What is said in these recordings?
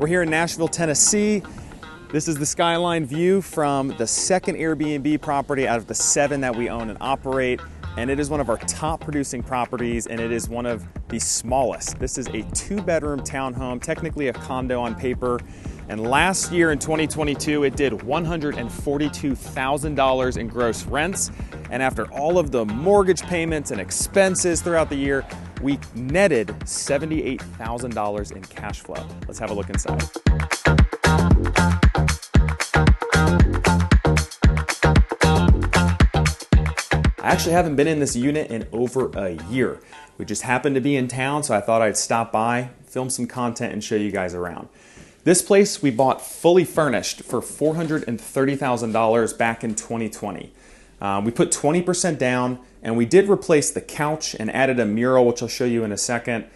We're here in Nashville, Tennessee. This is the skyline view from the second Airbnb property out of the 7 that we own and operate. And it is one of our top producing properties, and it is one of the smallest. This is a 2-bedroom townhome, technically a condo on paper. And last year in 2022, it did $142,000 in gross rents. And after all of the mortgage payments and expenses throughout the year, we netted $78,000 in cash flow. Let's have a look inside. I actually haven't been in this unit in over a year. We just happened to be in town, so I thought I'd stop by, film some content, and show you guys around. This place we bought fully furnished for $430,000 back in 2020. We put 20% down, and we did replace the couch and added a mural, which I'll show you in a second.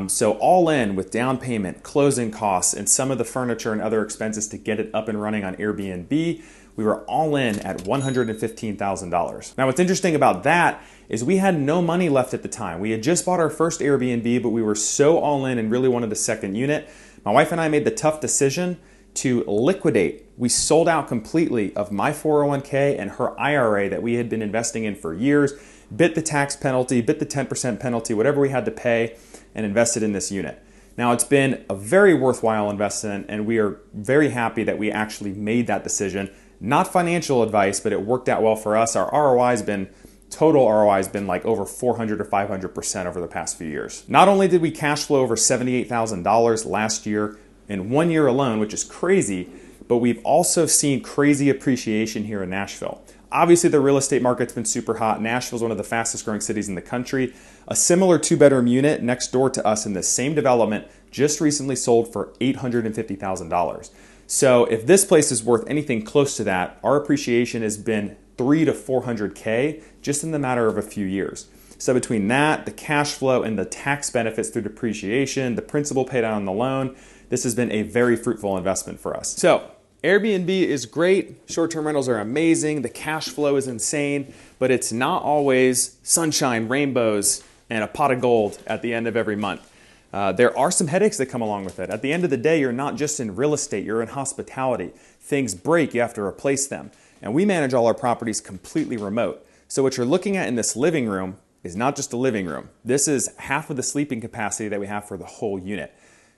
So all in with down payment, closing costs, and some of the furniture and other expenses to get it up and running on Airbnb, we were all in at $115,000. Now what's interesting about that is we had no money left at the time. We had just bought our first Airbnb, but we were so all in and really wanted a second unit. My wife and I made the tough decision to liquidate. We sold out completely of my 401k and her IRA that we had been investing in for years, bit the tax penalty, bit the 10% penalty, whatever we had to pay, and invested in this unit. Now it's been a very worthwhile investment, and we are very happy that we actually made that decision. Not financial advice, but it worked out well for us. Our total ROI has been like over 400 or 500% over the past few years. Not only did we cash flow over $78,000 last year in 1 year alone, which is crazy, but we've also seen crazy appreciation here in Nashville. Obviously, the real estate market's been super hot. Nashville is one of the fastest growing cities in the country. A similar 2-bedroom unit next door to us in the same development just recently sold for $850,000. So if this place is worth anything close to that, our appreciation has been $300 to $400K just in the matter of a few years. So between that, the cash flow, and the tax benefits through depreciation, the principal paid out on the loan, this has been a very fruitful investment for us. So Airbnb is great. Short-term rentals are amazing. The cash flow is insane, but it's not always sunshine, rainbows, and a pot of gold at the end of every month. There are some headaches that come along with it. At the end of the day, you're not just in real estate, you're in hospitality. Things break, you have to replace them. And we manage all our properties completely remote. So what you're looking at in this living room is not just a living room. This is half of the sleeping capacity that we have for the whole unit.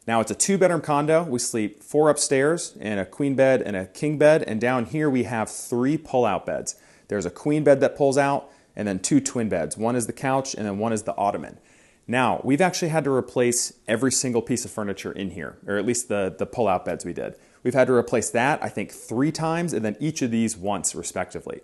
Now it's a 2-bedroom condo. We sleep 4 upstairs and a queen bed and a king bed. And down here we have 3 pull-out beds. There's a queen bed that pulls out and then 2 twin beds. One is the couch and then one is the ottoman. Now, we've actually had to replace every single piece of furniture in here, or at least the pull-out beds we did. We've had to replace that, I think, 3 times, and then each of these once, respectively.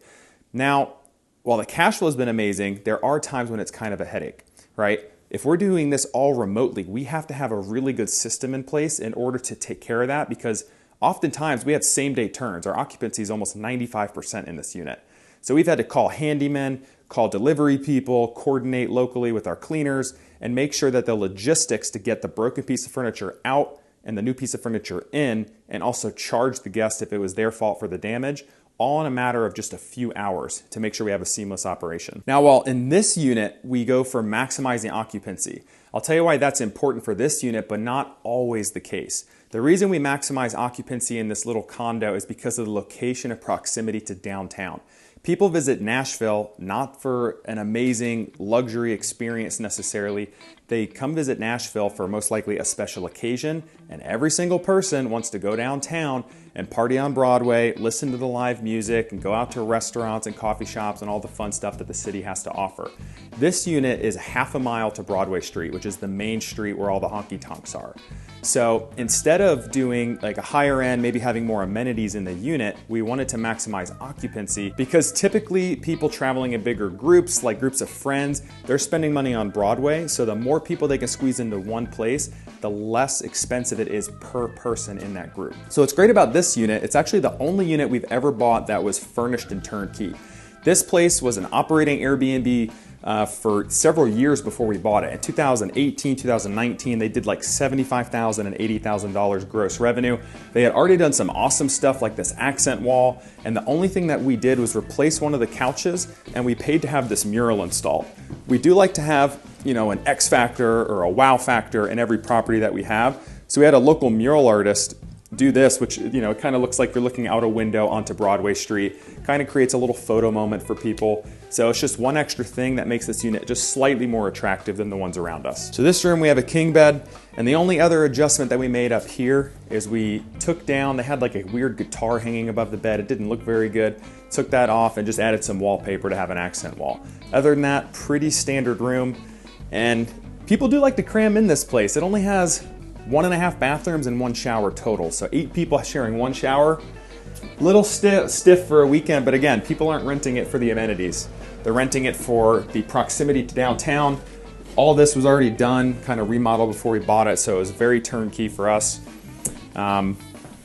Now, while the cash flow has been amazing, there are times when it's kind of a headache, right? If we're doing this all remotely, we have to have a really good system in place in order to take care of that, because oftentimes we have same-day turns. Our occupancy is almost 95% in this unit. So we've had to call handymen, call delivery people, coordinate locally with our cleaners, and make sure that the logistics to get the broken piece of furniture out and the new piece of furniture in, and also charge the guest if it was their fault for the damage, all in a matter of just a few hours to make sure we have a seamless operation. Now, while in this unit, we go for maximizing occupancy, I'll tell you why that's important for this unit, but not always the case. The reason we maximize occupancy in this little condo is because of the location and proximity to downtown. People visit Nashville not for an amazing luxury experience necessarily. They come visit Nashville for most likely a special occasion, and every single person wants to go downtown and party on Broadway, listen to the live music, and go out to restaurants and coffee shops and all the fun stuff that the city has to offer. This unit is half a mile to Broadway Street, which is the main street where all the honky tonks are. So instead of doing like a higher end, maybe having more amenities in the unit, we wanted to maximize occupancy, because typically people traveling in bigger groups, like groups of friends, they're spending money on Broadway. So the more people they can squeeze into one place, the less expensive it is per person in that group. So what's great about this unit, it's actually the only unit we've ever bought that was furnished and turnkey. This place was an operating Airbnb for several years before we bought it. In 2018, 2019, they did like $75,000 and $80,000 gross revenue. They had already done some awesome stuff like this accent wall, and the only thing that we did was replace one of the couches, and we paid to have this mural installed. We do like to have, an X factor or a wow factor in every property that we have. So we had a local mural artist do this, which, you know, it kind of looks like you're looking out a window onto Broadway Street, kind of creates a little photo moment for people. So it's just one extra thing that makes this unit just slightly more attractive than the ones around us. So this room, we have a king bed, and the only other adjustment that we made up here is we took down, they had like a weird guitar hanging above the bed. It didn't look very good. Took that off and just added some wallpaper to have an accent wall. Other than that, pretty standard room. And people do like to cram in this place. It only has 1.5 bathrooms and 1 shower total. So 8 people sharing 1 shower. Little stiff for a weekend, but again, people aren't renting it for the amenities. They're renting it for the proximity to downtown. All this was already done, kind of remodeled before we bought it, so it was very turnkey for us.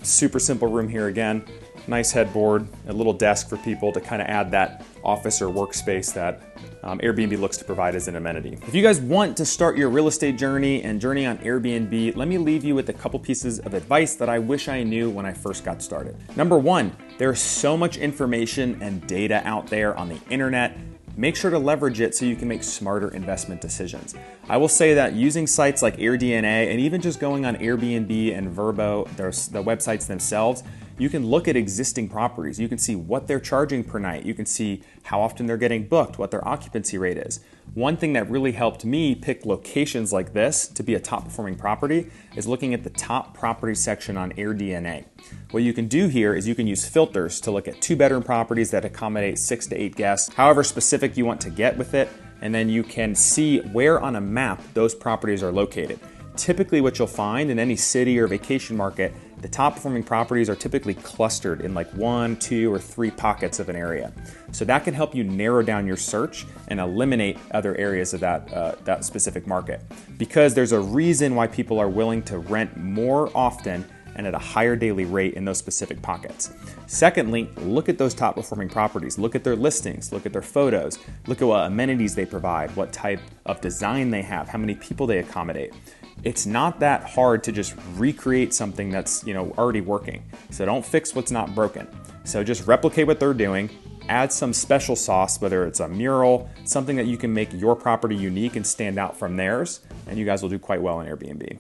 Super simple room here again. Nice headboard, a little desk for people to kind of add that office or workspace that Airbnb looks to provide as an amenity. If you guys want to start your real estate journey and journey on Airbnb, let me leave you with a couple pieces of advice that I wish I knew when I first got started. Number one, there's so much information and data out there on the internet. Make sure to leverage it so you can make smarter investment decisions. I will say that using sites like AirDNA and even just going on Airbnb and Vrbo, the websites themselves, you can look at existing properties. You can see what they're charging per night. You can see how often they're getting booked, what their occupancy rate is. One thing that really helped me pick locations like this to be a top performing property is looking at the top property section on AirDNA. What you can do here is you can use filters to look at 2-bedroom properties that accommodate 6 to 8 guests, however specific you want to get with it, and then you can see where on a map those properties are located. Typically what you'll find in any city or vacation market, the top performing properties are typically clustered in like 1, 2, or 3 pockets of an area. So that can help you narrow down your search and eliminate other areas of that specific market. Because there's a reason why people are willing to rent more often and at a higher daily rate in those specific pockets. Secondly, look at those top performing properties. Look at their listings, look at their photos, look at what amenities they provide, what type of design they have, how many people they accommodate. It's not that hard to just recreate something that's, you know, already working. So don't fix what's not broken. So just replicate what they're doing, add some special sauce, whether it's a mural, something that you can make your property unique and stand out from theirs, and you guys will do quite well on Airbnb.